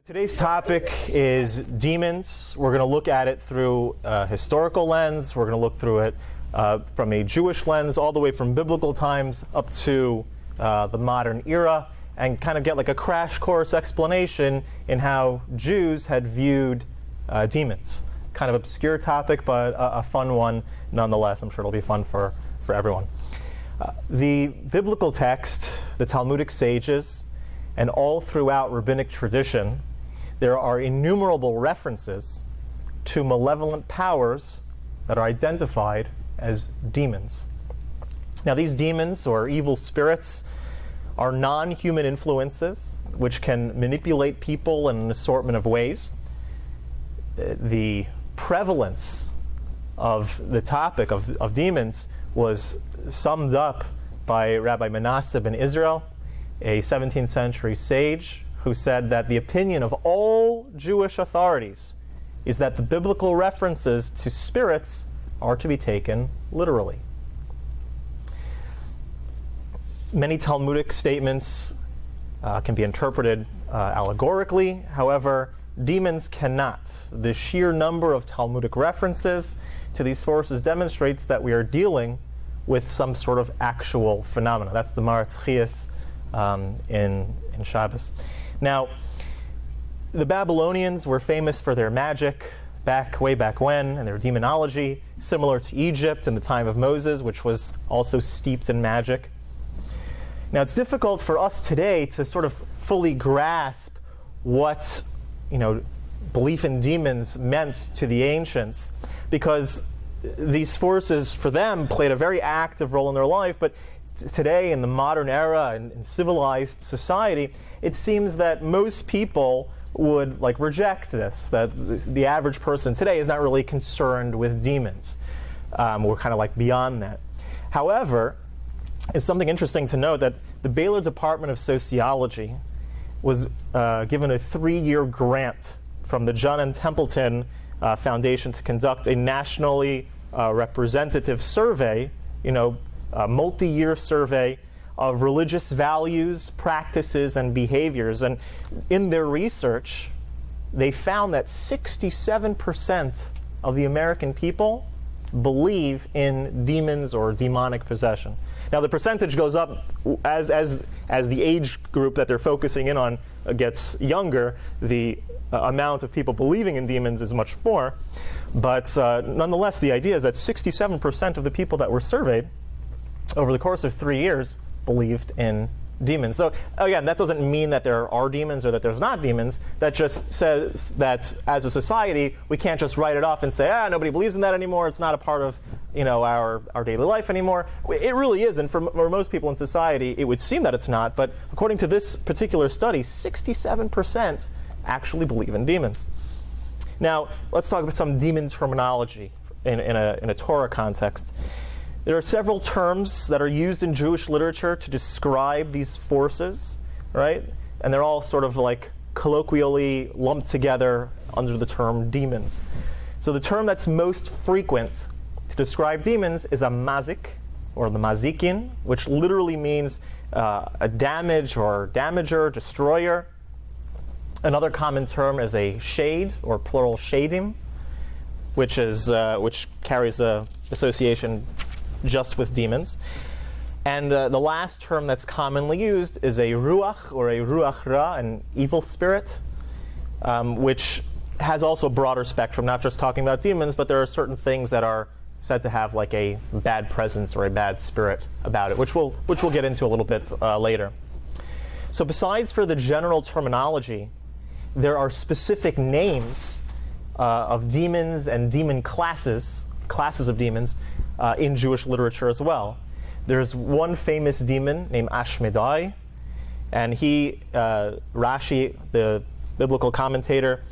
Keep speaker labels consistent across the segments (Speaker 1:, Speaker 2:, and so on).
Speaker 1: Today's topic is demons. We're going to look at it through a historical lens. We're going to look through it from a Jewish lens, all the way from biblical times up to the modern era, and kind of get like a crash course explanation in how Jews had viewed demons. Kind of obscure topic, but a fun one nonetheless. I'm sure it'll be fun for everyone. The biblical text, the Talmudic sages, and all throughout rabbinic tradition, there are innumerable references to malevolent powers that are identified as demons. Now, these demons, or evil spirits, are non-human influences which can manipulate people in an assortment of ways. The prevalence of the topic of demons was summed up by Rabbi Manasseh ben Israel, a 17th century sage, who said that the opinion of all Jewish authorities is that the biblical references to spirits are to be taken literally. Many Talmudic statements can be interpreted allegorically. However, demons cannot. The sheer number of Talmudic references to these sources demonstrates that we are dealing with some sort of actual phenomena. That's the Maratchias in Shabbos. Now, the Babylonians were famous for their magic way back when, and their demonology, similar to Egypt in the time of Moses, which was also steeped in magic. Now, it's difficult for us today to sort of fully grasp what, belief in demons meant to the ancients, because these forces, for them, played a very active role in their life, but today, in the modern era, in civilized society, it seems that most people would reject this, that the average person today is not really concerned with demons. We're kind of beyond that. However, it's something interesting to note that the Baylor Department of Sociology was given a 3-year grant from the John N. Templeton Foundation to conduct a nationally representative survey, a multi-year survey of religious values, practices, and behaviors. And in their research, they found that 67% of the American people believe in demons or demonic possession. Now, the percentage goes up as the age group that they're focusing in on gets younger. The amount of people believing in demons is much more. But nonetheless, the idea is that 67% of the people that were surveyed over the course of 3 years believed in demons. So again, that doesn't mean that there are demons or that there's not demons. That just says that as a society, we can't just write it off and say, nobody believes in that anymore. It's not a part of our daily life anymore. It really is, and for most people in society, it would seem that it's not. But according to this particular study, 67% actually believe in demons. Now, let's talk about some demon terminology in a Torah context. There are several terms that are used in Jewish literature to describe these forces, right? And they're all sort of colloquially lumped together under the term demons. So the term that's most frequent to describe demons is a mazik, or the mazikin, which literally means a damage or damager, destroyer. Another common term is a shade, or plural shadim, which carries a association just with demons. And the last term that's commonly used is a ruach, or a ruach ra, an evil spirit, which has also a broader spectrum, not just talking about demons, but there are certain things that are said to have a bad presence or a bad spirit about it, which we'll get into a little bit later. So besides for the general terminology, there are specific names of demons and demon classes of demons in Jewish literature as well. There's one famous demon named Ashmedai, and Rashi, the biblical commentator,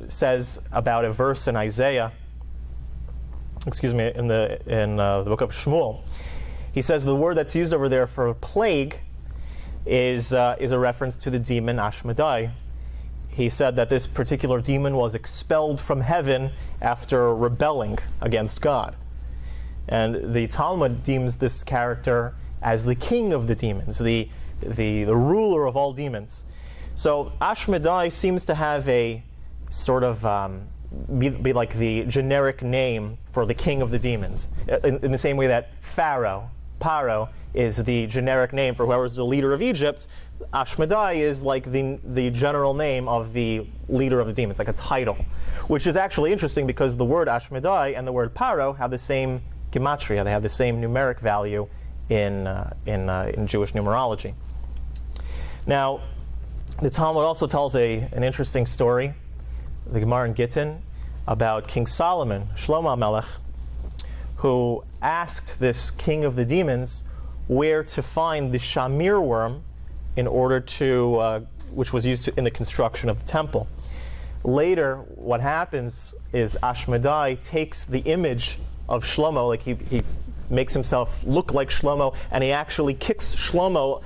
Speaker 1: says about a verse in Isaiah, in the book of Shmuel. He says the word that's used over there for plague is a reference to the demon Ashmedai. He said that this particular demon was expelled from heaven after rebelling against God. And the Talmud deems this character as the king of the demons, the ruler of all demons. So Ashmedai seems to have a sort of be like the generic name for the king of the demons, in the same way that Pharaoh, Paro, is the generic name for whoever's the leader of Egypt. Ashmedai is like the general name of the leader of the demons, like a title, which is actually interesting because the word Ashmedai and the word Paro have the same gematria. They have the same numeric value in Jewish numerology. Now, the Talmud also tells an interesting story, the Gemara in Gittin, about King Solomon, Shlomo HaMelech, who asked this king of the demons where to find the shamir worm in order to, which was used in the construction of the temple. Later, what happens is Ashmedai takes the image of Shlomo, like he makes himself look like Shlomo, and he actually kicks Shlomo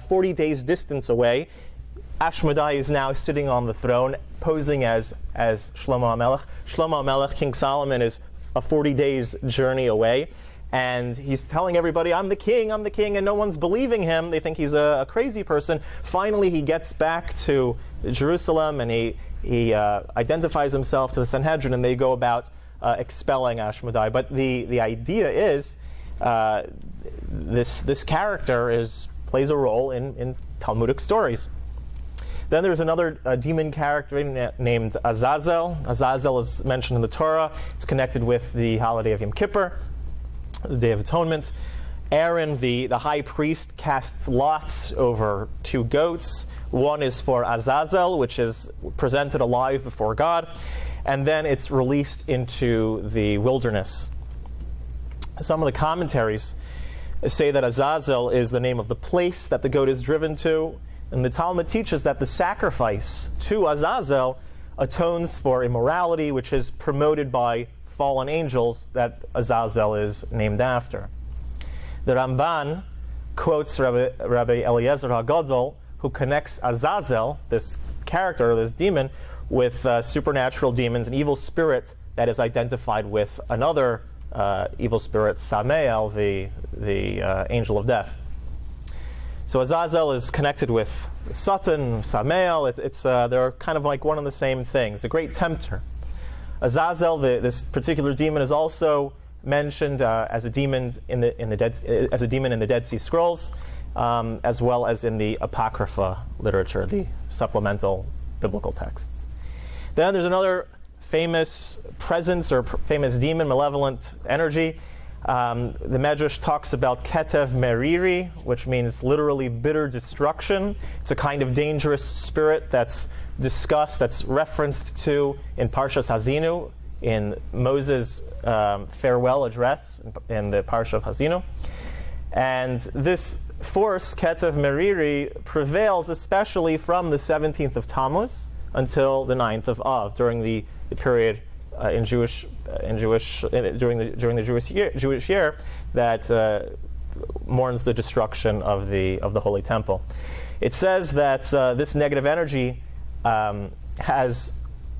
Speaker 1: 40 days distance away. Ashmedai is now sitting on the throne, posing as Shlomo HaMelech. Shlomo HaMelech, King Solomon, is a 40 days journey away, and he's telling everybody, I'm the king, and no one's believing him. They think he's a crazy person. Finally, he gets back to Jerusalem, and he identifies himself to the Sanhedrin, and they go about expelling Ashmedai. But the idea is this character plays a role in Talmudic stories. Then there's another demon character named Azazel. Azazel is mentioned in the Torah. It's connected with the holiday of Yom Kippur, the Day of Atonement. Aaron, the high priest, casts lots over two goats. One is for Azazel, which is presented alive before God, and then it's released into the wilderness. Some of the commentaries say that Azazel is the name of the place that the goat is driven to, and the Talmud teaches that the sacrifice to Azazel atones for immorality, which is promoted by fallen angels that Azazel is named after. The Ramban quotes Rabbi Eliezer HaGadol, who connects Azazel, this character, this demon, with supernatural demons, an evil spirit that is identified with another evil spirit, Samael, the angel of death. So Azazel is connected with Satan, Samael. They're kind of like one and the same thing. It's a great tempter. Azazel, this particular demon, is also mentioned as a demon in the Dead Sea Scrolls, as well as in the Apocrypha literature, the supplemental biblical texts. Then there's another famous presence or famous demon, malevolent energy. The Medrash talks about Ketev Meriri, which means literally bitter destruction. It's a kind of dangerous spirit that's discussed, that's referenced to in Parshas Hazinu, in Moses' farewell address in the Parsha of Hazinu. And this force, Ketev Meriri, prevails especially from the 17th of Tammuz until the 9th of Av, during the period during the Jewish year that mourns the destruction of the Holy Temple. It says that this negative energy has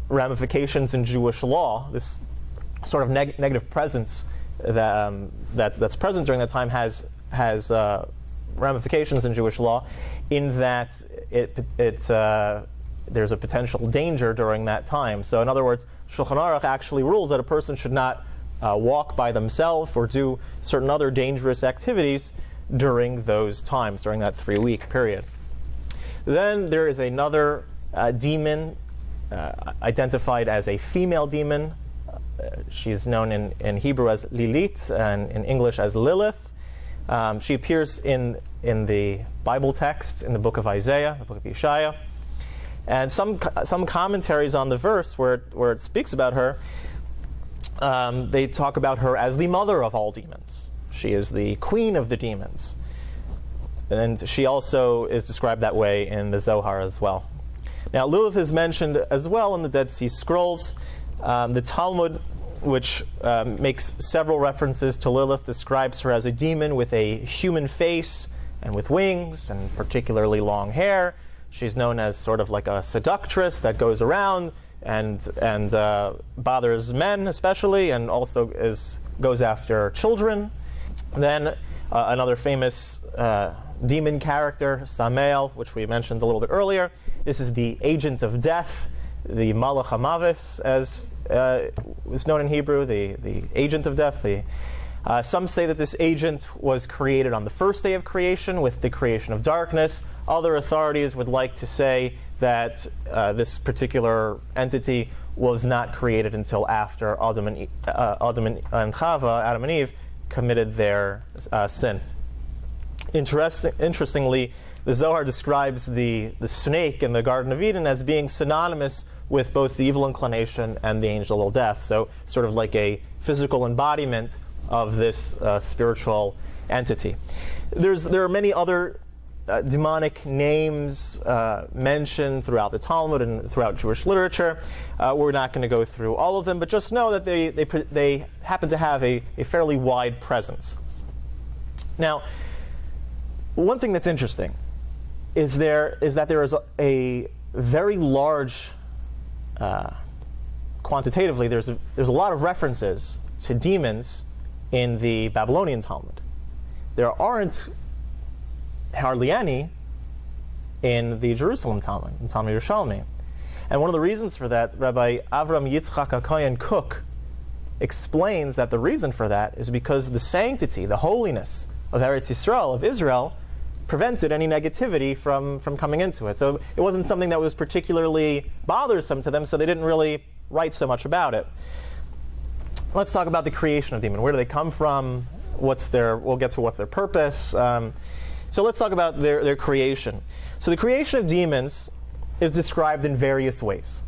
Speaker 1: ramifications in Jewish law. This sort of negative presence that's present during that time has ramifications in Jewish law, in that there's a potential danger during that time. So in other words, Shulchan Aruch actually rules that a person should not walk by themselves or do certain other dangerous activities during those times, during that 3-week period. Then there is another demon identified as a female demon. She's known in Hebrew as Lilith and in English as Lilith. She appears in the Bible text, in the book of Isaiah, the book of Yeshaya. And some commentaries on the verse where it speaks about her, they talk about her as the mother of all demons. She is the queen of the demons. And she also is described that way in the Zohar as well. Now, Lilith is mentioned as well in the Dead Sea Scrolls. The Talmud, which makes several references to Lilith, describes her as a demon with a human face and with wings and particularly long hair. She's known as sort of like a seductress that goes around and bothers men especially, and also goes after children. Then another famous demon character, Samael, which we mentioned a little bit earlier, This is the agent of death, the Malach HaMavis, as is known in Hebrew, the agent of death. Some say that this agent was created on the first day of creation with the creation of darkness. Other authorities would like to say that this particular entity was not created until after Adam and Chava, Adam and Eve, committed their sin. Interestingly, the Zohar describes the snake in the Garden of Eden as being synonymous with both the evil inclination and the angel of death. So sort of like a physical embodiment of this spiritual entity. There are many other demonic names mentioned throughout the Talmud and throughout Jewish literature. We're not going to go through all of them, but just know that they happen to have a fairly wide presence. Now, one thing that's interesting is that there is a very large, quantitatively, there's a lot of references to demons in the Babylonian Talmud. There aren't hardly any in the Jerusalem Talmud, in Talmud Yerushalmi. And one of the reasons for that, Rabbi Avram Yitzchak HaKohen Kook explains that the reason for that is because the sanctity, the holiness of Eretz Yisrael, of Israel, prevented any negativity from coming into it. So it wasn't something that was particularly bothersome to them, so they didn't really write so much about it. Let's talk about the creation of demon. Where do they come from? We'll get to what's their purpose. So let's talk about their creation. So the creation of demons is described in various ways.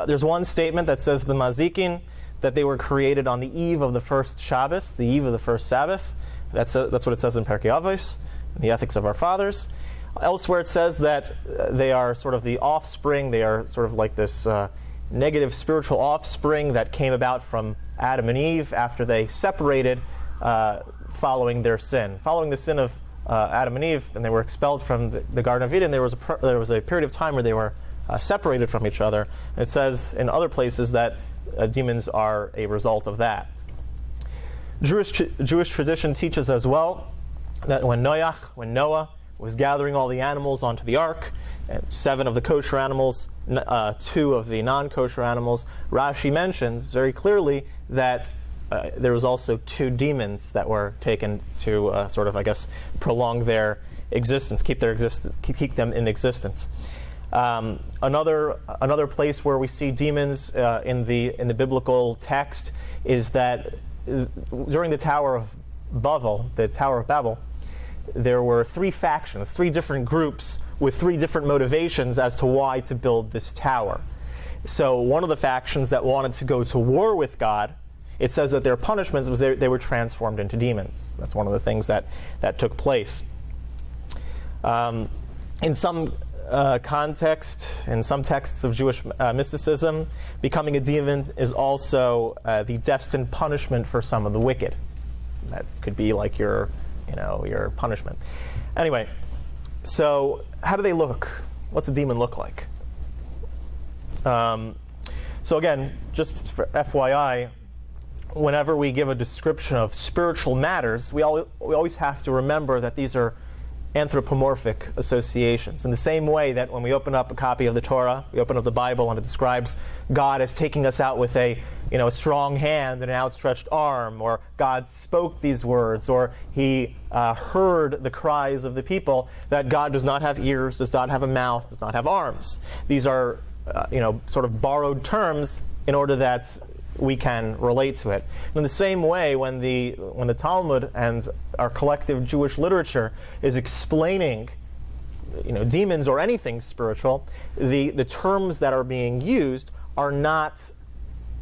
Speaker 1: There's one statement that says the Mazikin, that they were created on the eve of the first Shabbos, the eve of the first Sabbath. That's what it says in Perkei Avos, in the Ethics of Our Fathers. Elsewhere it says that they are sort of the offspring, they are sort of like this negative spiritual offspring that came about from Adam and Eve after they separated following their sin. Following the sin of Adam and Eve, and they were expelled from the Garden of Eden, there was a period of time where they were separated from each other. And it says in other places that demons are a result of that. Jewish tradition teaches as well that when Noah was gathering all the animals onto the ark, 7 of the kosher animals, 2 of the non-kosher animals, Rashi mentions very clearly that there was also 2 demons that were taken to sort of, I guess, prolong their existence, keep them in existence. Another place where we see demons in the biblical text is that during the Tower of Babel, there were 3 factions, 3 different groups with 3 different motivations as to why to build this tower. So one of the factions that wanted to go to war with God, it says that their punishment was they were transformed into demons. That's one of the things that took place. In some context, in some texts of Jewish mysticism, becoming a demon is also the destined punishment for some of the wicked. That could be like your punishment. Anyway, so how do they look? What's a demon look like? So again, just for FYI, whenever we give a description of spiritual matters, we always have to remember that these are anthropomorphic associations. In the same way that when we open up a copy of the Torah, we open up the Bible and it describes God as taking us out with a strong hand and an outstretched arm, or God spoke these words, or He heard the cries of the people, that God does not have ears, does not have a mouth, does not have arms. These are sort of borrowed terms in order that we can relate to it. In the same way, when the Talmud and our collective Jewish literature is explaining demons or anything spiritual, the terms that are being used are not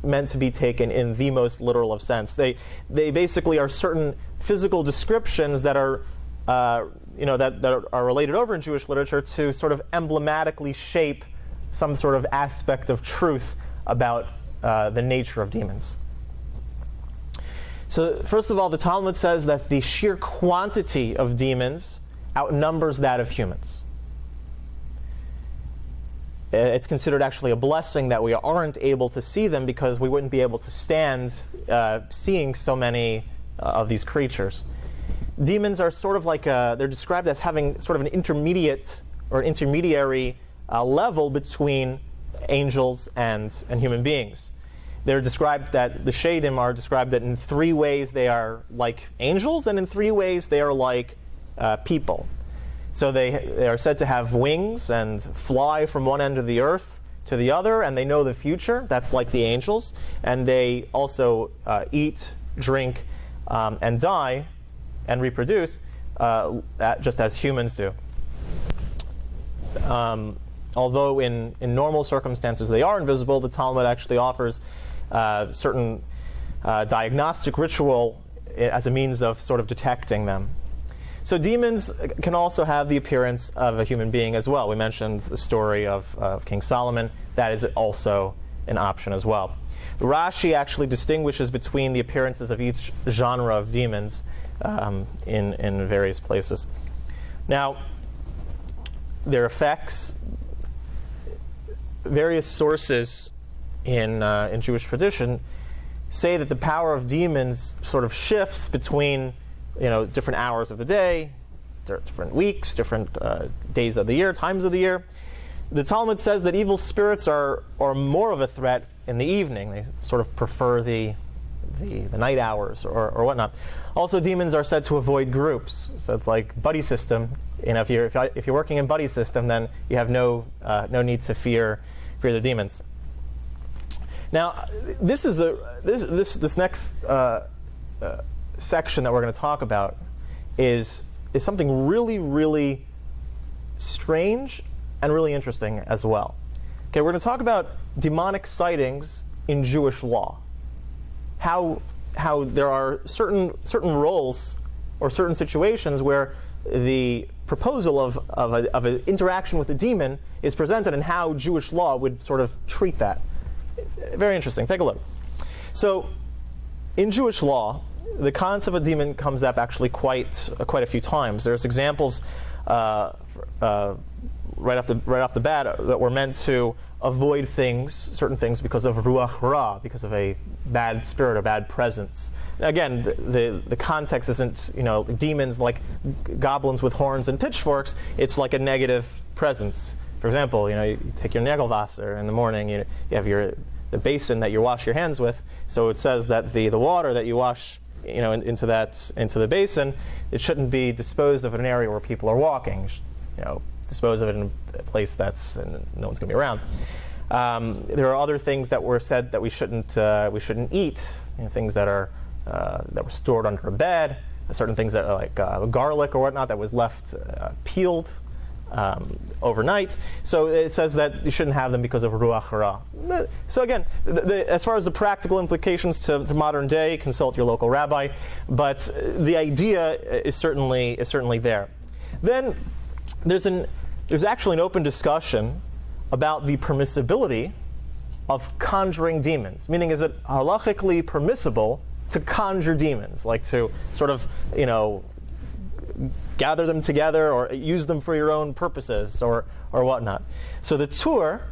Speaker 1: meant to be taken in the most literal of sense. They basically are certain physical descriptions that are that are related over in Jewish literature to sort of emblematically shape some sort of aspect of truth about the nature of demons. So first of all, the Talmud says that the sheer quantity of demons outnumbers that of humans. It's considered actually a blessing that we aren't able to see them, because we wouldn't be able to stand seeing so many of these creatures. Demons are sort of like they're described as having sort of an intermediate or an intermediary level between angels and human beings. They're described that the Shadim are described that in 3 ways they are like angels, and in 3 ways they are like people. So they are said to have wings and fly from one end of the earth to the other, and they know the future. That's like the angels. And they also eat, drink, and die, and reproduce, just as humans do. Although in normal circumstances they are invisible, the Talmud actually offers certain diagnostic ritual as a means of sort of detecting them. So demons can also have the appearance of a human being as well. We mentioned the story of King Solomon. That is also an option as well. Rashi actually distinguishes between the appearances of each genre of demons in various places. Now, their effects, various sources in Jewish tradition say that the power of demons sort of shifts between different hours of the day, different weeks, different days of the year, times of the year. The Talmud says that evil spirits are more of a threat in the evening. They sort of prefer the night hours or whatnot. Also, demons are said to avoid groups. So it's like buddy system. If you're working in buddy system, then you have no need to fear the demons. Now, this next section that we're going to talk about is something really, really strange and really interesting as well. Okay, we're going to talk about demonic sightings in Jewish law. How there are certain roles or certain situations where the proposal of an interaction with a demon is presented, and how Jewish law would sort of treat that. Very interesting. Take a look. So, in Jewish law, the concept of a demon comes up actually quite a few times. There's examples right off the bat that were meant to avoid certain things because of ruach ra, because of a bad spirit or bad presence. Again, the context isn't demons like goblins with horns and pitchforks. It's like a negative presence. For example, you take your Nagelwasser in the morning. You have the basin that you wash your hands with. So it says that the water that you wash into the basin, it shouldn't be disposed of in an area where people are walking. Dispose of it in a place that's no one's going to be around. There are other things that were said that we shouldn't eat. Things that were stored under a bed. Certain things that are like garlic or whatnot that was left peeled overnight. So it says that you shouldn't have them because of ruach ra. So again, as far as the practical implications to modern day, consult your local rabbi. But the idea is certainly there. Then there's actually an open discussion about the permissibility of conjuring demons. Meaning, is it halachically permissible to conjure demons, like to sort of gather them together or use them for your own purposes or whatnot? So the Tur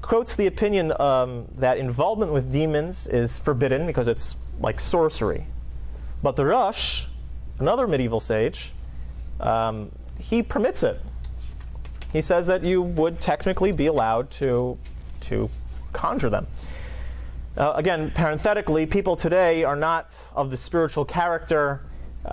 Speaker 1: quotes the opinion that involvement with demons is forbidden because it's like sorcery. But the Rosh, another medieval sage, he permits it. He says that you would technically be allowed to conjure them. Again, parenthetically, people today are not of the spiritual character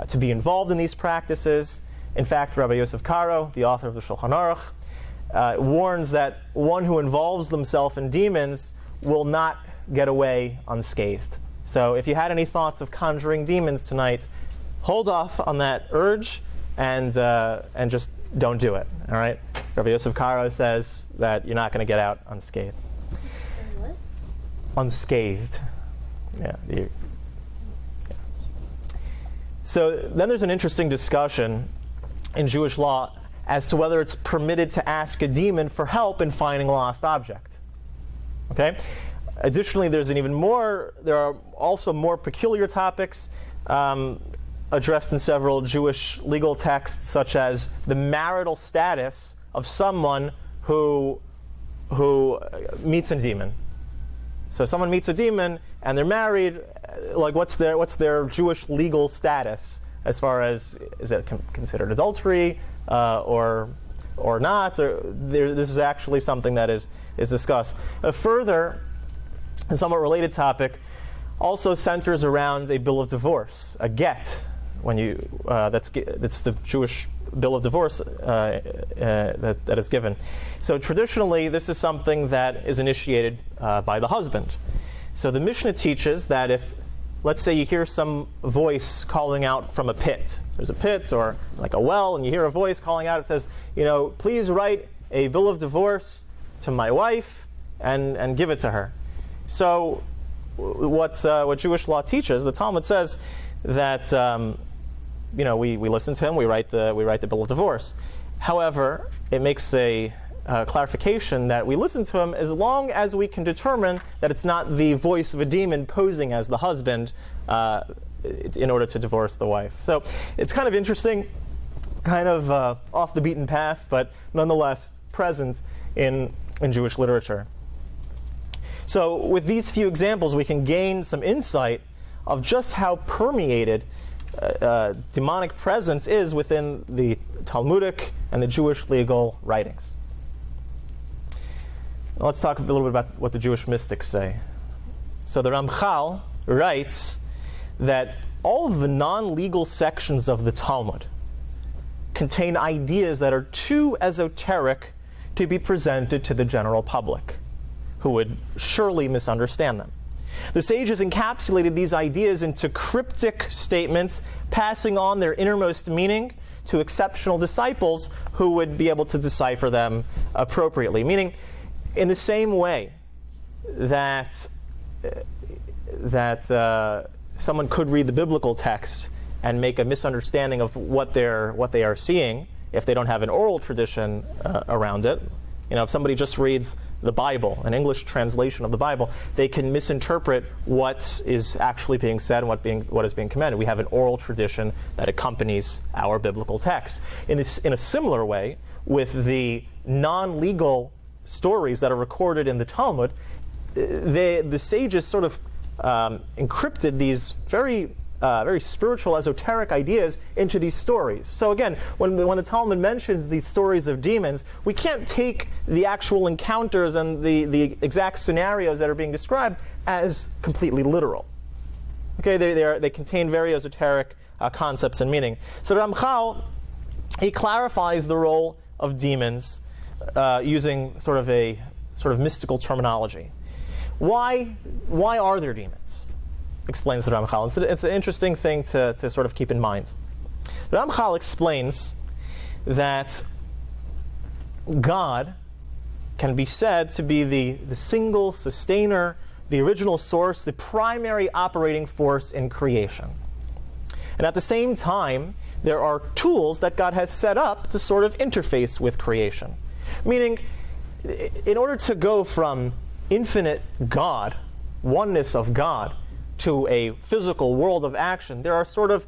Speaker 1: to be involved in these practices. In fact, Rabbi Yosef Karo, the author of the Shulchan Aruch, warns that one who involves themselves in demons will not get away unscathed. So if you had any thoughts of conjuring demons tonight, hold off on that urge and just don't do it. All right? Rabbi Yosef Karo says that you're not going to get out unscathed.
Speaker 2: What?
Speaker 1: Unscathed. Yeah. So then there's an interesting discussion in Jewish law as to whether it's permitted to ask a demon for help in finding a lost object. Okay? Additionally, there are also more peculiar topics addressed in several Jewish legal texts, such as the marital status of someone who meets a demon. So someone meets a demon and they're married. Like, what's their Jewish legal status as far as, is it considered adultery or or not. This is actually something that is discussed. A further, and somewhat related topic also centers around a bill of divorce, a get. When that's the Jewish bill of divorce that is given. So traditionally, this is something that is initiated by the husband. So the Mishnah teaches that if, let's say, you hear some voice calling out from a pit. There's a pit or like a well, and you hear a voice calling out. It says, please write a bill of divorce to my wife and give it to her. So what Jewish law teaches, the Talmud says that we listen to him, we write the bill of divorce. However, it makes a clarification that we listen to him as long as we can determine that it's not the voice of a demon posing as the husband in order to divorce the wife. So it's kind of interesting, kind of off the beaten path, but nonetheless present in Jewish literature. So with these few examples, we can gain some insight of just how permeated demonic presence is within the Talmudic and the Jewish legal writings. Now let's talk a little bit about what the Jewish mystics say. So the Ramchal writes that all of the non-legal sections of the Talmud contain ideas that are too esoteric to be presented to the general public, who would surely misunderstand them. The sages encapsulated these ideas into cryptic statements, passing on their innermost meaning to exceptional disciples who would be able to decipher them appropriately. Meaning, in the same way that someone could read the biblical text and make a misunderstanding of what they are seeing if they don't have an oral tradition around it. If somebody just reads the Bible, an English translation of the Bible, they can misinterpret what is actually being said and what is being commanded. We have an oral tradition that accompanies our biblical text. In a similar way, with the non-legal stories that are recorded in the Talmud, the sages sort of encrypted these very spiritual, esoteric ideas into these stories. So again, when the Talmud mentions these stories of demons, we can't take the actual encounters and the exact scenarios that are being described as completely literal. Okay, they contain very esoteric concepts and meaning. So Ramchal, he clarifies the role of demons using sort of mystical terminology. Why are there demons? Explains the Ramchal. It's an interesting thing to sort of keep in mind. The Ramchal explains that God can be said to be the single sustainer, the original source, the primary operating force in creation. And at the same time, there are tools that God has set up to sort of interface with creation. Meaning, in order to go from infinite God, oneness of God, to a physical world of action, there are sort of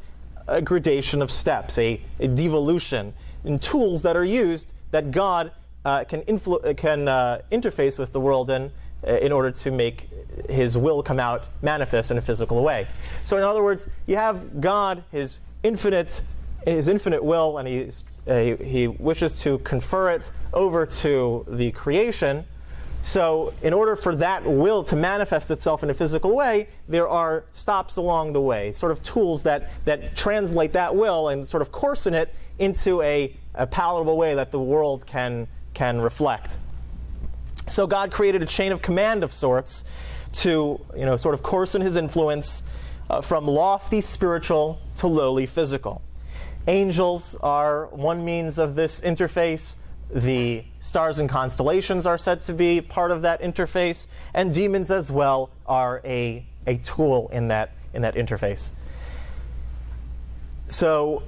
Speaker 1: a gradation of steps, a devolution, and tools that are used that God can interface with the world in order to make His will come out manifest in a physical way. So in other words, you have God, His infinite will, and He wishes to confer it over to the creation. So in order for that will to manifest itself in a physical way, there are stops along the way, sort of tools that translate that will and sort of coarsen it into a palatable way that the world can reflect. So God created a chain of command of sorts to sort of coarsen His influence from lofty spiritual to lowly physical. Angels are one means of this interface. The stars and constellations are said to be part of that interface, and demons as well are a tool in that interface. So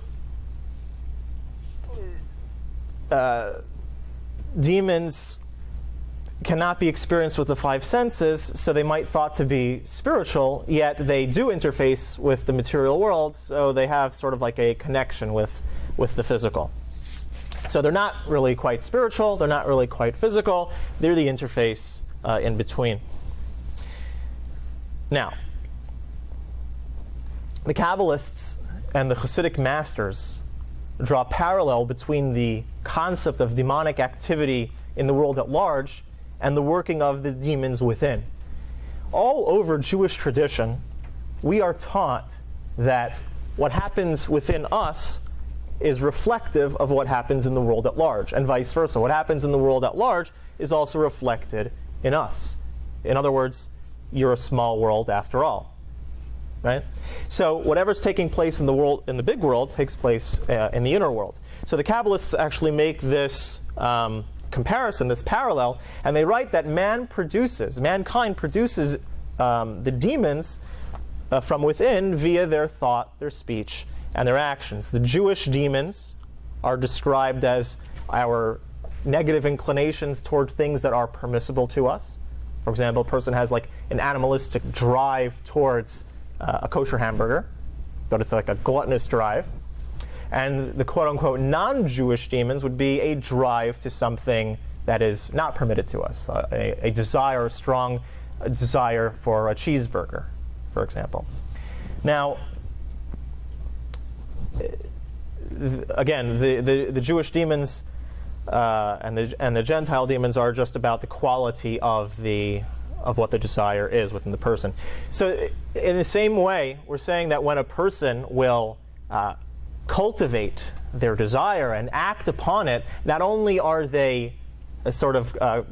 Speaker 1: demons cannot be experienced with the five senses, so they might thought to be spiritual, yet they do interface with the material world, so they have sort of like a connection with the physical. So they're not really quite spiritual, they're not really quite physical, they're the interface in between. Now, the Kabbalists and the Hasidic masters draw parallel between the concept of demonic activity in the world at large and the working of the demons within. All over Jewish tradition, we are taught that what happens within us is reflective of what happens in the world at large, and vice versa. What happens in the world at large is also reflected in us. In other words, you're a small world after all. Right? So whatever's taking place in the world, in the big world, takes place in the inner world. So the Kabbalists actually make this comparison, this parallel, and they write that mankind produces the demons from within via their thought, their speech, and their actions. The Jewish demons are described as our negative inclinations toward things that are permissible to us. For example, a person has like an animalistic drive towards a kosher hamburger, but it's like a gluttonous drive. And the quote-unquote non-Jewish demons would be a drive to something that is not permitted to us, a desire, a strong desire for a cheeseburger, for example. Now, again, the Jewish demons and the Gentile demons are just about the quality of what the desire is within the person. So in the same way, we're saying that when a person will cultivate their desire and act upon it, not only are they sort of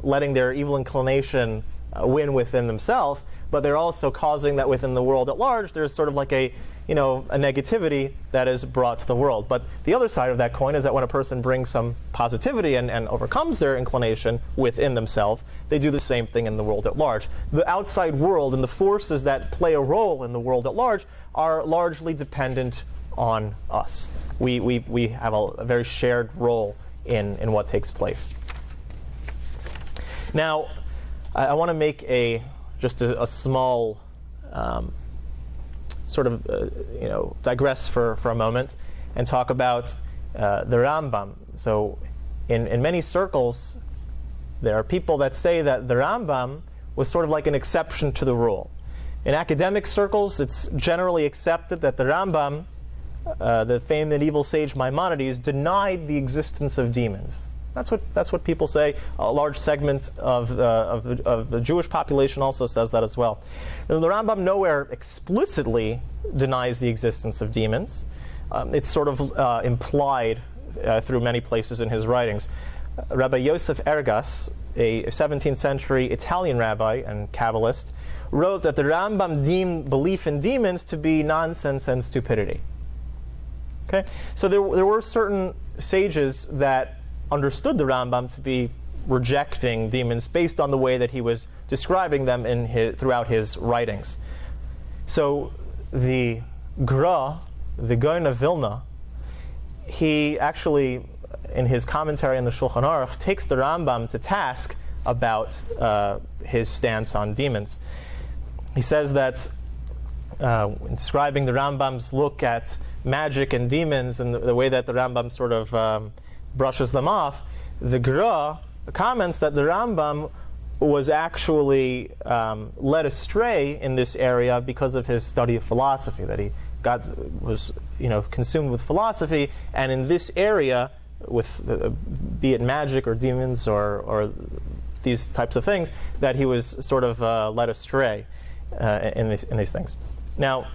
Speaker 1: letting their evil inclination win within themselves, but they're also causing that within the world at large, there's sort of like a negativity that is brought to the world. But the other side of that coin is that when a person brings some positivity and overcomes their inclination within themselves, they do the same thing in the world at large. The outside world and the forces that play a role in the world at large are largely dependent on us. We have a very shared role in what takes place. Now, I want to make just a small sort of digress for a moment and talk about the Rambam. So in many circles, there are people that say that the Rambam was sort of like an exception to the rule. In academic circles, it's generally accepted that the Rambam, the famed medieval sage Maimonides, denied the existence of demons. That's what people say. A large segment of the Jewish population also says that as well. And the Rambam nowhere explicitly denies the existence of demons. It's sort of implied through many places in his writings. Rabbi Yosef Ergas, a 17th century Italian rabbi and Kabbalist, wrote that the Rambam deemed belief in demons to be nonsense and stupidity. Okay, so there were certain sages that understood the Rambam to be rejecting demons based on the way that he was describing them throughout his writings. So the Gra, the Gaon of Vilna, he actually, in his commentary on the Shulchan Aruch, takes the Rambam to task about his stance on demons. He says that, in describing the Rambam's look at magic and demons and the way that the Rambam sort of brushes them off, the Gra comments that the Rambam was actually led astray in this area because of his study of philosophy, that he was consumed with philosophy, and in this area, with be it magic or demons or these types of things, that he was sort of led astray in these things. Now,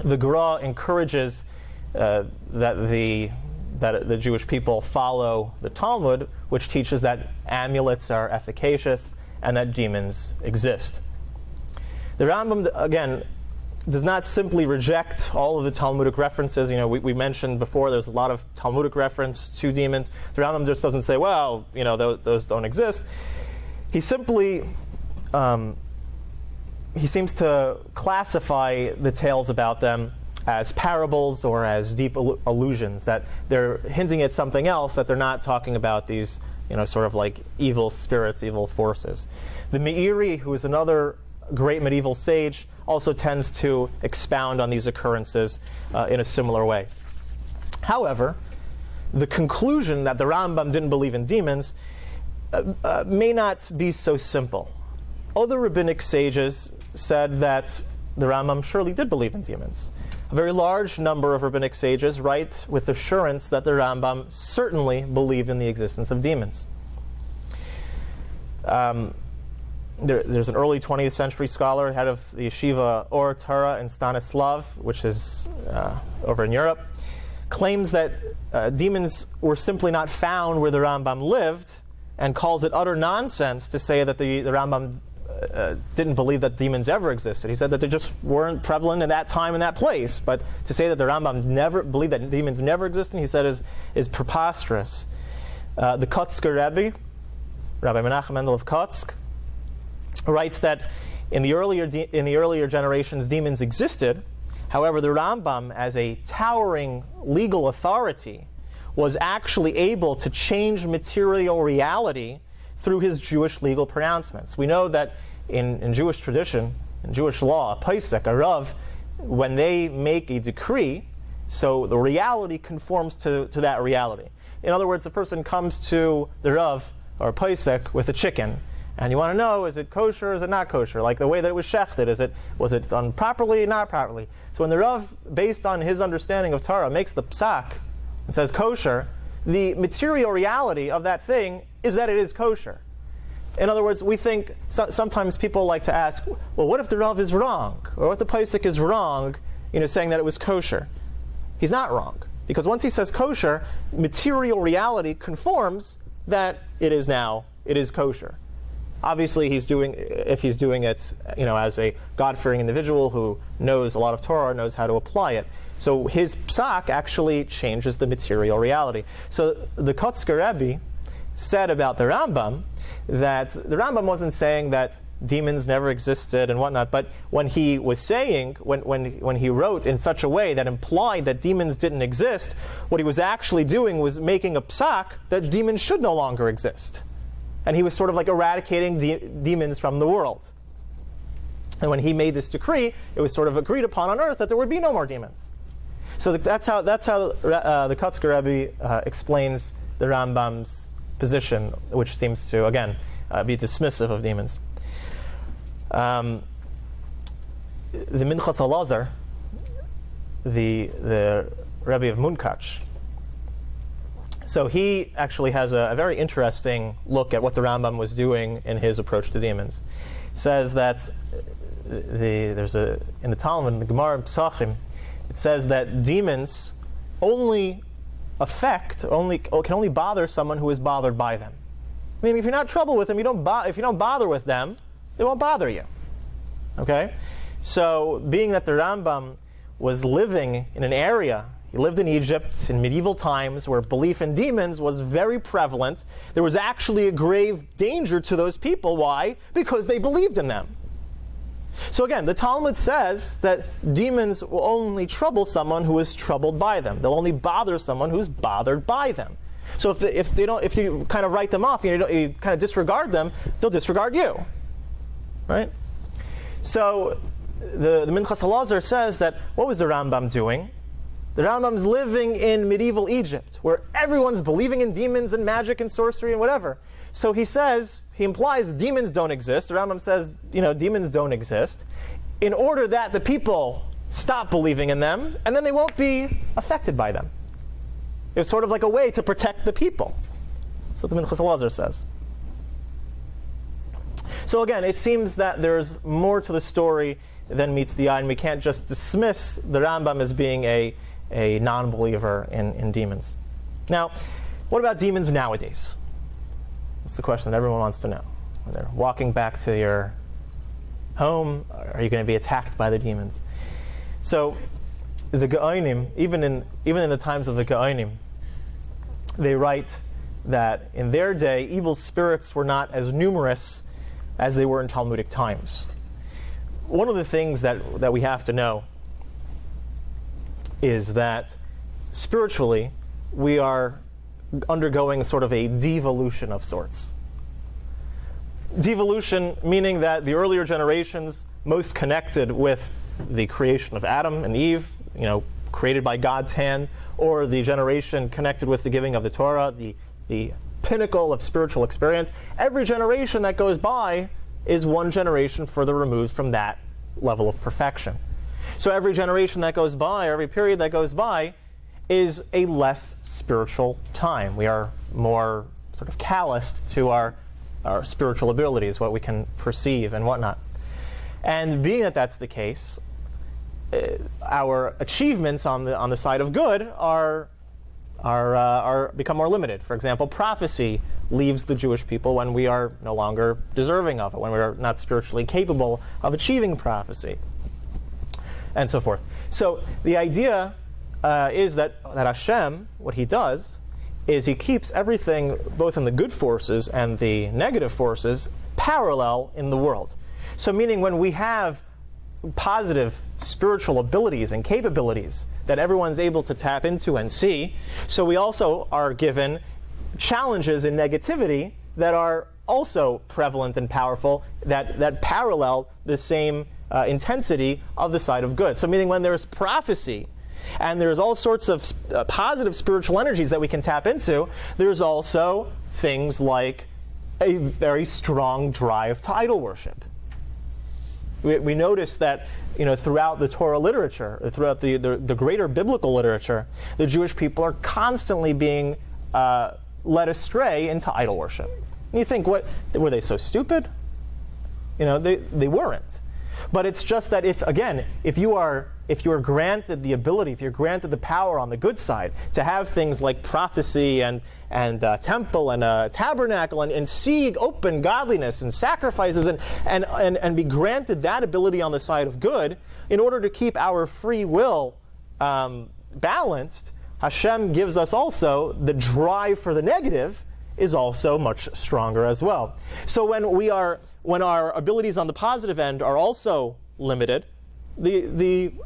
Speaker 1: the Gra encourages that the Jewish people follow the Talmud, which teaches that amulets are efficacious and that demons exist. The Rambam, again, does not simply reject all of the Talmudic references. We mentioned before there's a lot of Talmudic reference to demons. The Rambam just doesn't say, well, those don't exist. He simply he seems to classify the tales about them as parables or as deep allusions, that they're hinting at something else, that they're not talking about these, sort of like evil spirits, evil forces. The Meiri, who is another great medieval sage, also tends to expound on these occurrences in a similar way. However, the conclusion that the Rambam didn't believe in demons may not be so simple. Other rabbinic sages said that the Rambam surely did believe in demons. A very large number of rabbinic sages write with assurance that the Rambam certainly believed in the existence of demons. There's an early 20th century scholar, head of the yeshiva Or Torah in Stanislav, which is over in Europe, claims that demons were simply not found where the Rambam lived, and calls it utter nonsense to say that the Rambam didn't believe that demons ever existed. He said that they just weren't prevalent in that time and that place. But to say that the Rambam never believed that demons never existed, he said, is preposterous. The Kotzker Rebbe, Rabbi Menachem Mendel of Kotsk, writes that in the earlier generations, demons existed. However, the Rambam, as a towering legal authority, was actually able to change material reality through his Jewish legal pronouncements. We know that in Jewish tradition, in Jewish law, a Paisek, a Rav, when they make a decree, so the reality conforms to that reality. In other words, a person comes to the Rav or a Paisek with a chicken, and you want to know, is it kosher or is it not kosher? Like the way that it was shechted, was it done properly, not properly? So when the Rav, based on his understanding of Torah, makes the psak and says kosher, the material reality of that thing is that it is kosher. In other words, we think, sometimes people like to ask, well, what if the Rav is wrong? Or what if the Paisek is wrong, saying that it was kosher? He's not wrong. Because once he says kosher, material reality conforms that it is kosher. Obviously, if he's doing it, as a God-fearing individual who knows a lot of Torah, knows how to apply it. So his psak actually changes the material reality. So the Kotzker Rebbe said about the Rambam that the Rambam wasn't saying that demons never existed and whatnot, but when he was saying, when he wrote in such a way that implied that demons didn't exist, what he was actually doing was making a psak that demons should no longer exist. And he was sort of like eradicating demons from the world. And when he made this decree, it was sort of agreed upon on earth that there would be no more demons. So that's how the Kotzker Rebbe explains the Rambam's position, which seems to, again, be dismissive of demons. The Minchas Elazar, the Rebbe of Munkach, so he actually has a very interesting look at what the Rambam was doing in his approach to demons. Says that in the Talmud, in the Gemara in Pesachim, it says that demons can only bother someone who is bothered by them. I mean, if you're not trouble with them, if you don't bother with them, they won't bother you. Okay? So, being that the Rambam was living in an area, he lived in Egypt in medieval times where belief in demons was very prevalent, there was actually a grave danger to those people. Why? Because they believed in them. So again, the Talmud says that demons will only trouble someone who is troubled by them. They'll only bother someone who's bothered by them. So if you kind of write them off, you kind of disregard them, they'll disregard you, right? So the Minchas Elazar says that what was the Rambam doing? The Rambam's living in medieval Egypt, where everyone's believing in demons and magic and sorcery and whatever. So he implies demons don't exist. The Rambam says, demons don't exist, in order that the people stop believing in them, and then they won't be affected by them. It was sort of like a way to protect the people. That's what the Minchas Elazar says. So again, it seems that there's more to the story than meets the eye, and we can't just dismiss the Rambam as being a non-believer in demons. Now, what about demons nowadays? That's the question that everyone wants to know. When they're walking back to your home, are you going to be attacked by the demons? So, the Gaonim, even in the times of the Gaonim, they write that in their day, evil spirits were not as numerous as they were in Talmudic times. One of the things that we have to know is that spiritually, we are undergoing sort of a devolution of sorts. Devolution meaning that the earlier generations, most connected with the creation of Adam and Eve, created by God's hand, or the generation connected with the giving of the Torah, the pinnacle of spiritual experience, every generation that goes by is one generation further removed from that level of perfection. So every generation that goes by, or every period that goes by, is a less spiritual time. We are more sort of calloused to our spiritual abilities, what we can perceive and whatnot. And being that that's the case, our achievements on the side of good are become more limited. For example, prophecy leaves the Jewish people when we are no longer deserving of it, when we are not spiritually capable of achieving prophecy, and so forth. So the idea is that Hashem, what he does, is he keeps everything, both in the good forces and the negative forces, parallel in the world. So meaning when we have positive spiritual abilities and capabilities that everyone's able to tap into and see, so we also are given challenges in negativity that are also prevalent and powerful, that parallel the same intensity of the side of good. So meaning when there's prophecy, and there's all sorts of positive spiritual energies that we can tap into, there's also things like a very strong drive to idol worship. We notice that throughout the Torah literature, throughout the greater biblical literature, the Jewish people are constantly being led astray into idol worship. And you think, what, were they so stupid? They weren't. But it's just that if you are granted the ability, if you're granted the power on the good side to have things like prophecy and temple and tabernacle and see open godliness and sacrifices and be granted that ability on the side of good, in order to keep our free will balanced, Hashem gives us also the drive for the negative is also much stronger as well. So when our abilities on the positive end are also limited,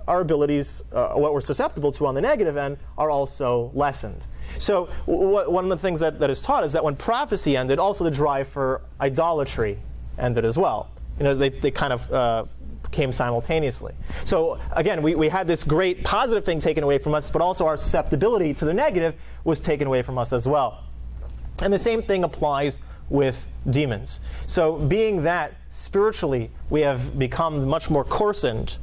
Speaker 1: our abilities, what we're susceptible to on the negative end, are also lessened. So one of the things that is taught is that when prophecy ended, also the drive for idolatry ended as well. They kind of came simultaneously. So again, we had this great positive thing taken away from us, but also our susceptibility to the negative was taken away from us as well. And the same thing applies with demons. So being that spiritually we have become much more coarsened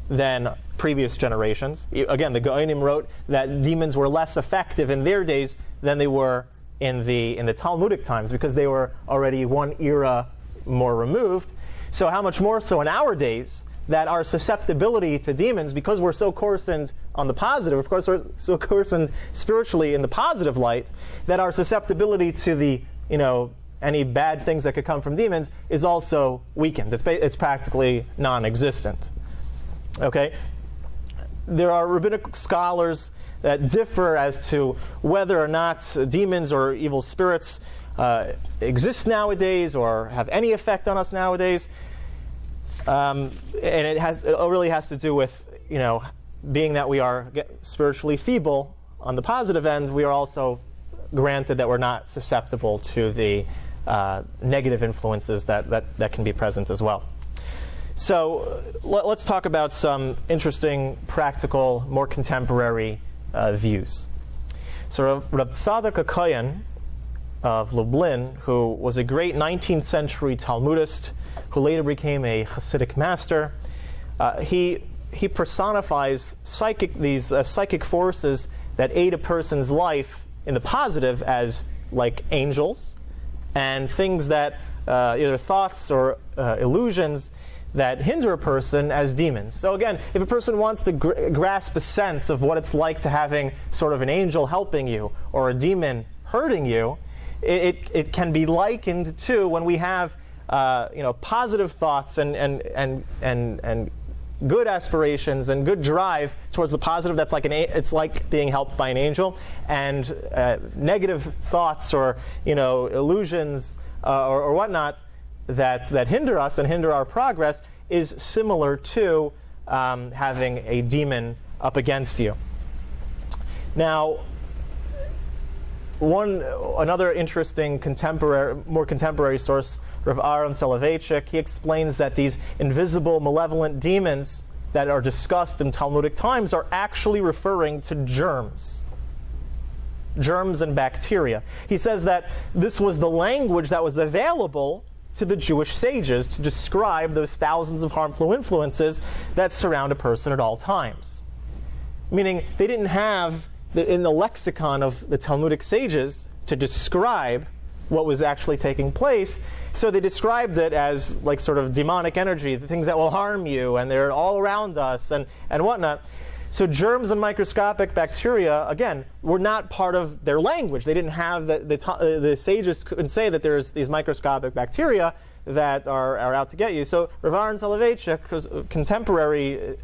Speaker 1: than previous generations. Again, the Gaonim wrote that demons were less effective in their days than they were in the Talmudic times, because they were already one era more removed. So how much more so in our days, that our susceptibility to demons, because we're so coarsened on the positive, of course we're so coarsened spiritually in the positive light, that our susceptibility to the any bad things that could come from demons is also weakened. It's practically non-existent. Okay? There are rabbinic scholars that differ as to whether or not demons or evil spirits exist nowadays or have any effect on us nowadays. And it really has to do with, being that we are spiritually feeble on the positive end, we are also granted that we're not susceptible to the negative influences that can be present as well. So let's talk about some interesting, practical, more contemporary views. So Rabbi Tzadok HaKohen of Lublin, who was a great 19th century Talmudist, who later became a Hasidic master, he personifies these psychic forces that aid a person's life in the positive as like angels, and things that either thoughts or illusions that hinder a person as demons. So again, if a person wants to grasp a sense of what it's like to having sort of an angel helping you or a demon hurting you, it can be likened to when we have positive thoughts and good aspirations and good drive towards the positive. That's like it's like being helped by an angel, and negative thoughts or illusions or whatnot that hinder us and hinder our progress is similar to having a demon up against you. Now, another interesting more contemporary source, Rav Aaron Soloveitchik, he explains that these invisible, malevolent demons that are discussed in Talmudic times are actually referring to germs and bacteria. He says that this was the language that was available to the Jewish sages to describe those thousands of harmful influences that surround a person at all times. Meaning, they didn't have in the lexicon of the Talmudic sages to describe what was actually taking place, so they described it as like sort of demonic energy, the things that will harm you, and they're all around us, and whatnot. So germs and microscopic bacteria, again, were not part of their language. They didn't have the sages couldn't say that there's these microscopic bacteria that are out to get you. So Rav Aaron Soloveitchik, contemporary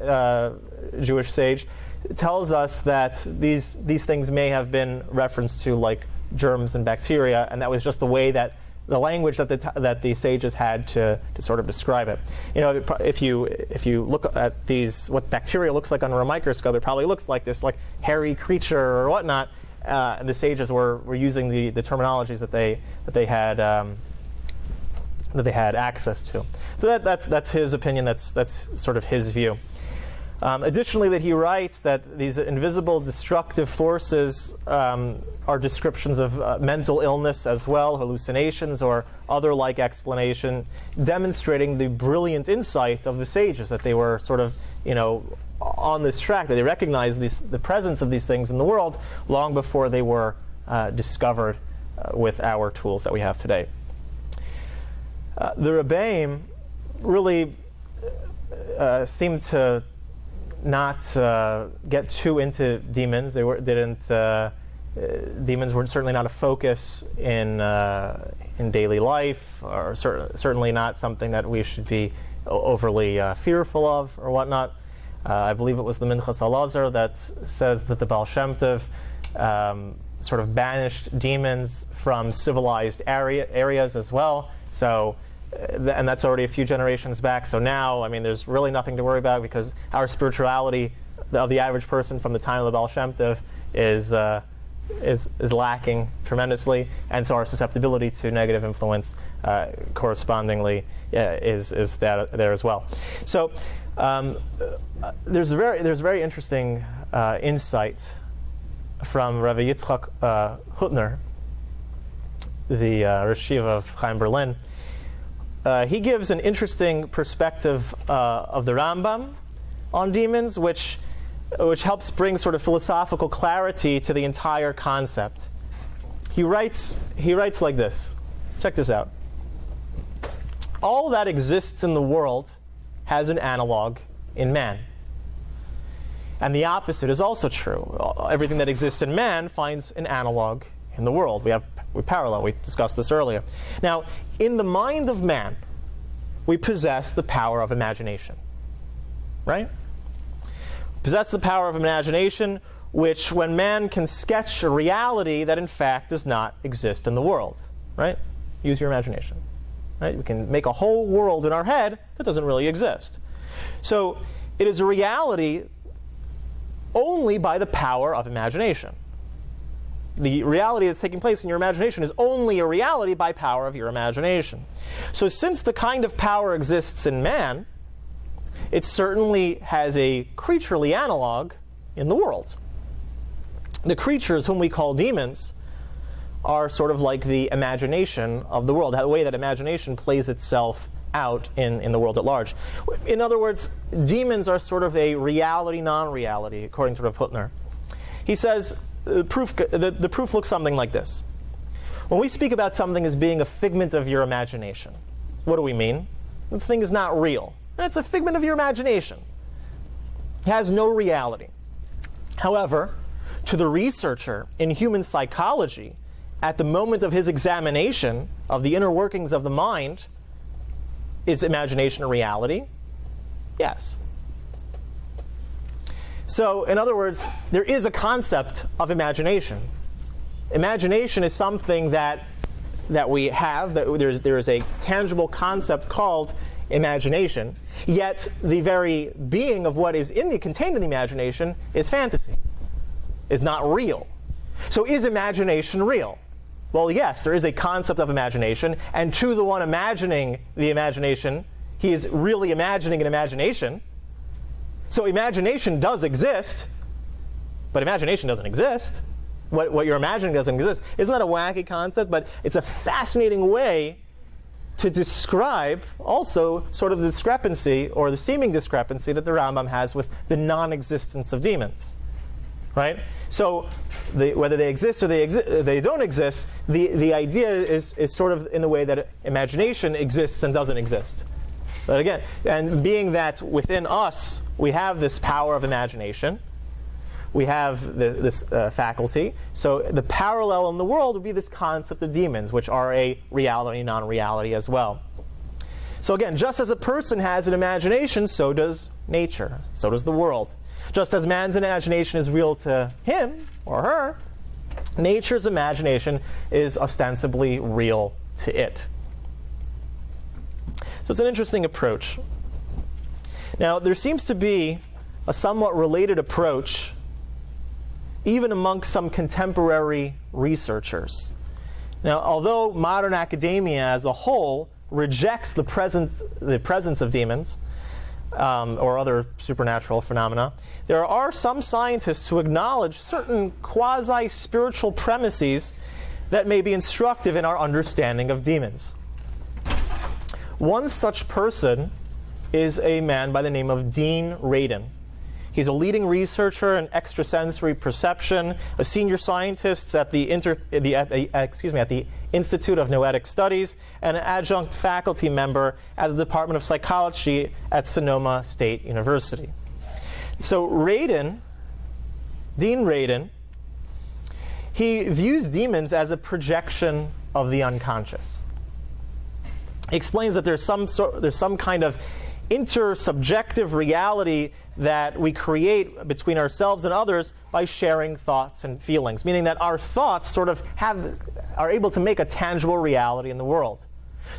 Speaker 1: Jewish sage, tells us that these things may have been referenced to like germs and bacteria, and that was just the way that the language that the sages had to sort of describe it. You know, if you look at these, what bacteria looks like under a microscope, it probably looks like this like hairy creature or whatnot. And the sages were using the terminologies that they had access to. So that's his opinion. That's sort of his view. Additionally, that he writes that these invisible destructive forces are descriptions of mental illness as well, hallucinations or other like explanation, demonstrating the brilliant insight of the sages, that they were sort of, on this track, that they recognized the presence of these things in the world long before they were discovered with our tools that we have today. The Rebbeim really seemed to not get too into demons. Demons were certainly not a focus in daily life, or certainly not something that we should be overly fearful of or whatnot. I believe it was the Minchas Alazar that says that the Baal Shem Tov sort of banished demons from civilized areas as well. So. And that's already a few generations back. So now, I mean, there's really nothing to worry about, because our spirituality of the average person from the time of the Baal Shem Tov is lacking tremendously, and so our susceptibility to negative influence correspondingly is there as well. So there's very interesting insight from Rabbi Yitzchak Hutner, the Rosh Yeshiva of Chaim Berlin. He gives an interesting perspective of the Rambam on demons, which helps bring sort of philosophical clarity to the entire concept. He writes like this. Check this out. All that exists in the world has an analog in man. And the opposite is also true. Everything that exists in man finds an analog in the world. We parallel. We discussed this earlier. Now, in the mind of man, we possess the power of imagination. Right? We possess the power of imagination, which, when man can sketch a reality that in fact does not exist in the world. Right? Use your imagination. Right? We can make a whole world in our head that doesn't really exist. So it is a reality only by the power of imagination. The reality that's taking place in your imagination is only a reality by power of your imagination. So since the kind of power exists in man, it certainly has a creaturely analog in the world. The creatures, whom we call demons, are sort of like the imagination of the world, the way that imagination plays itself out in the world at large. In other words, demons are sort of a reality, non-reality, according to Rav Hutner. He says, the proof looks something like this. When we speak about something as being a figment of your imagination, what do we mean? The thing is not real. It's a figment of your imagination. It has no reality. However, to the researcher in human psychology, at the moment of his examination of the inner workings of the mind, is imagination a reality? Yes. So, in other words, there is a concept of imagination. Imagination is something that we have, that there is a tangible concept called imagination, yet the very being of what is contained in the imagination is fantasy, is not real. So is imagination real? Well, yes, there is a concept of imagination, and to the one imagining the imagination, he is really imagining an imagination. So imagination does exist, but imagination doesn't exist. What you're imagining doesn't exist. Isn't that a wacky concept? But it's a fascinating way to describe also sort of the discrepancy or the seeming discrepancy that the Rambam has with the non-existence of demons. Right? So whether they exist or they don't exist, the idea is sort of in the way that imagination exists and doesn't exist. But again, and being that within us we have this power of imagination, we have this faculty, so the parallel in the world would be this concept of demons, which are a reality, non-reality as well. So again, just as a person has an imagination, so does nature, so does the world. Just as man's imagination is real to him or her, nature's imagination is ostensibly real to it. So it's an interesting approach. Now, there seems to be a somewhat related approach even amongst some contemporary researchers. Now, although modern academia as a whole rejects the presence of demons, or other supernatural phenomena, there are some scientists who acknowledge certain quasi-spiritual premises that may be instructive in our understanding of demons. One such person is a man by the name of Dean Radin. He's a leading researcher in extrasensory perception, a senior scientist at the Institute of Noetic Studies, and an adjunct faculty member at the Department of Psychology at Sonoma State University. So Dean Radin, he views demons as a projection of the unconscious. He explains that there's some kind of intersubjective reality that we create between ourselves and others by sharing thoughts and feelings, meaning that our thoughts sort of are able to make a tangible reality in the world.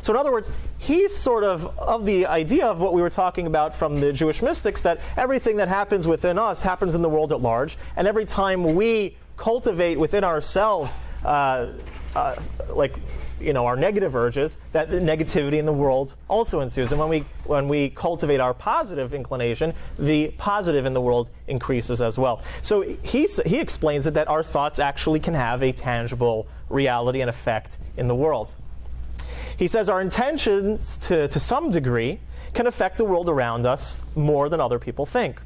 Speaker 1: So in other words, he's sort of the idea of what we were talking about from the Jewish mystics, that everything that happens within us happens in the world at large, and every time we cultivate within ourselves our negative urges, that the negativity in the world also ensues. And when we cultivate our positive inclination, the positive in the world increases as well. So he explains it that our thoughts actually can have a tangible reality and effect in the world. He says our intentions, to some degree, can affect the world around us more than other people think.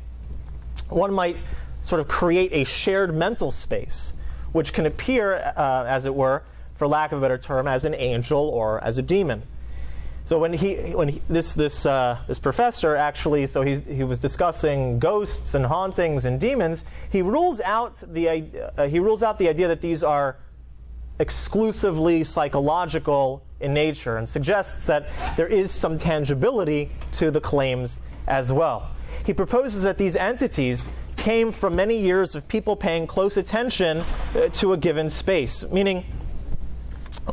Speaker 1: One might sort of create a shared mental space, which can appear, as it were, for lack of a better term, as an angel or as a demon. So when this professor actually, so he was discussing ghosts and hauntings and demons, he rules out the idea that these are exclusively psychological in nature, and suggests that there is some tangibility to the claims as well. He proposes that these entities came from many years of people paying close attention to a given space, meaning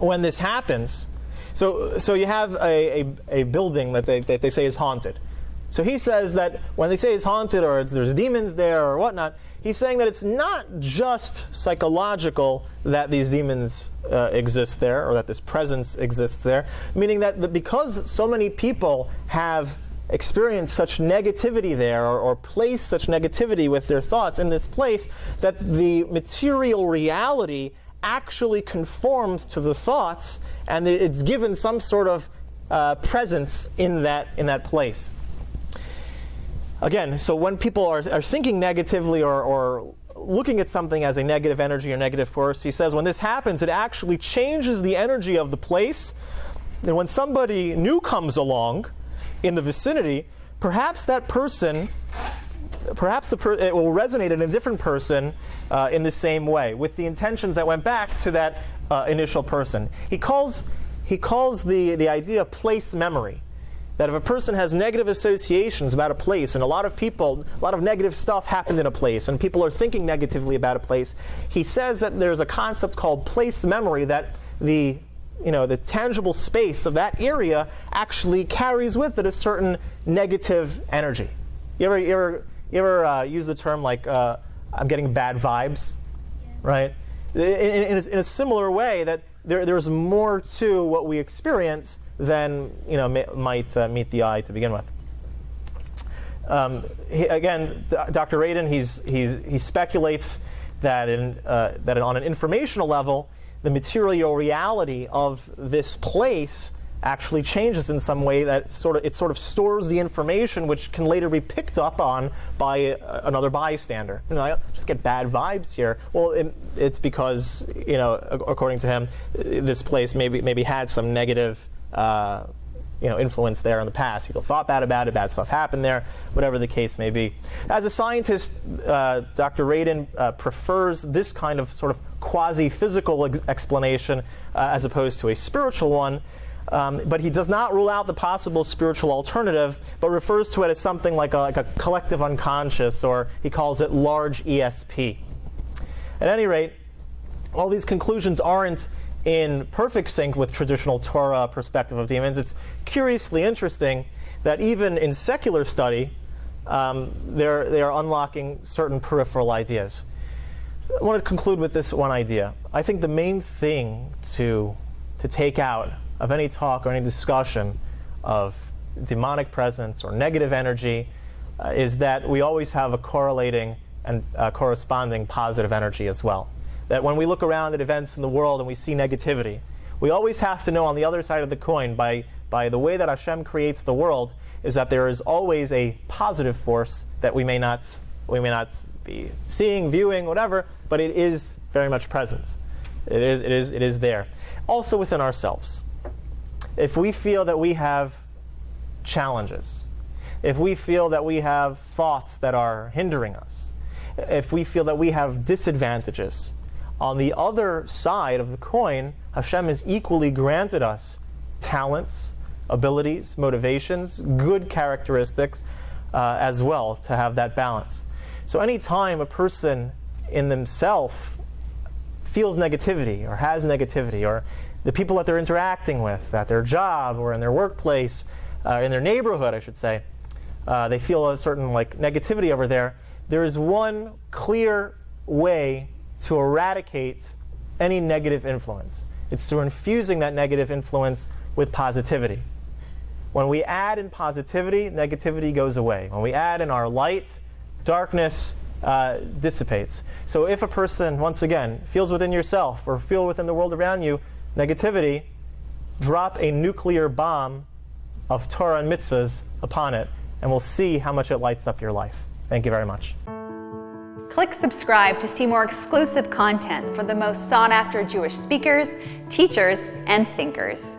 Speaker 1: when this happens, so you have a building that they say is haunted. So he says that when they say it's haunted or there's demons there or whatnot, he's saying that it's not just psychological that these demons exist there or that this presence exists there, meaning that because so many people have experienced such negativity there or placed such negativity with their thoughts in this place, that the material reality actually conforms to the thoughts, and it's given some sort of presence in that place. Again, so when people are thinking negatively or looking at something as a negative energy or negative force, he says when this happens, it actually changes the energy of the place. And when somebody new comes along in the vicinity, perhaps that person, it will resonate in a different person in the same way, with the intentions that went back to that initial person. He calls the idea place memory. That if a person has negative associations about a place, and a lot of negative stuff happened in a place, and people are thinking negatively about a place, he says that there's a concept called place memory, that the tangible space of that area actually carries with it a certain negative energy. You ever use the term like, I'm getting bad vibes, right? In a similar way, that there's more to what we experience than might meet the eye to begin with. Dr. Radin, he speculates that on an informational level, the material reality of this place actually changes in some way that it sort of stores the information which can later be picked up on by another bystander. I just get bad vibes here. Well, it's because, according to him, this place maybe had some negative influence there in the past. People thought bad about it, bad stuff happened there, whatever the case may be. As a scientist, Dr. Radin prefers this kind of sort of quasi-physical explanation as opposed to a spiritual one, but he does not rule out the possible spiritual alternative, but refers to it as something like a collective unconscious, or he calls it large ESP. At any rate, all these conclusions aren't in perfect sync with traditional Torah perspective of demons. It's curiously interesting that even in secular study, they are unlocking certain peripheral ideas. I want to conclude with this one idea. I think the main thing to take out of any talk or any discussion of demonic presence or negative energy is that we always have a correlating and corresponding positive energy as well. That when we look around at events in the world and we see negativity, we always have to know on the other side of the coin, by the way that Hashem creates the world, is that there is always a positive force that we may not be seeing, viewing, whatever, but it is very much present. It is there. Also within ourselves. If we feel that we have challenges, if we feel that we have thoughts that are hindering us, if we feel that we have disadvantages, on the other side of the coin, Hashem has equally granted us talents, abilities, motivations, good characteristics as well to have that balance. So anytime a person in themselves feels negativity or has negativity, or the people that they're interacting with at their job or in their workplace, in their neighborhood, I should say, they feel a certain negativity over there, there is one clear way to eradicate any negative influence. It's through infusing that negative influence with positivity. When we add in positivity, negativity goes away. When we add in our light, darkness dissipates. So if a person, once again, feels within yourself or feel within the world around you negativity, drop a nuclear bomb of Torah and mitzvahs upon it, and we'll see how much it lights up your life. Thank you very much.
Speaker 2: Click subscribe to see more exclusive content for the most sought-after Jewish speakers, teachers, and thinkers.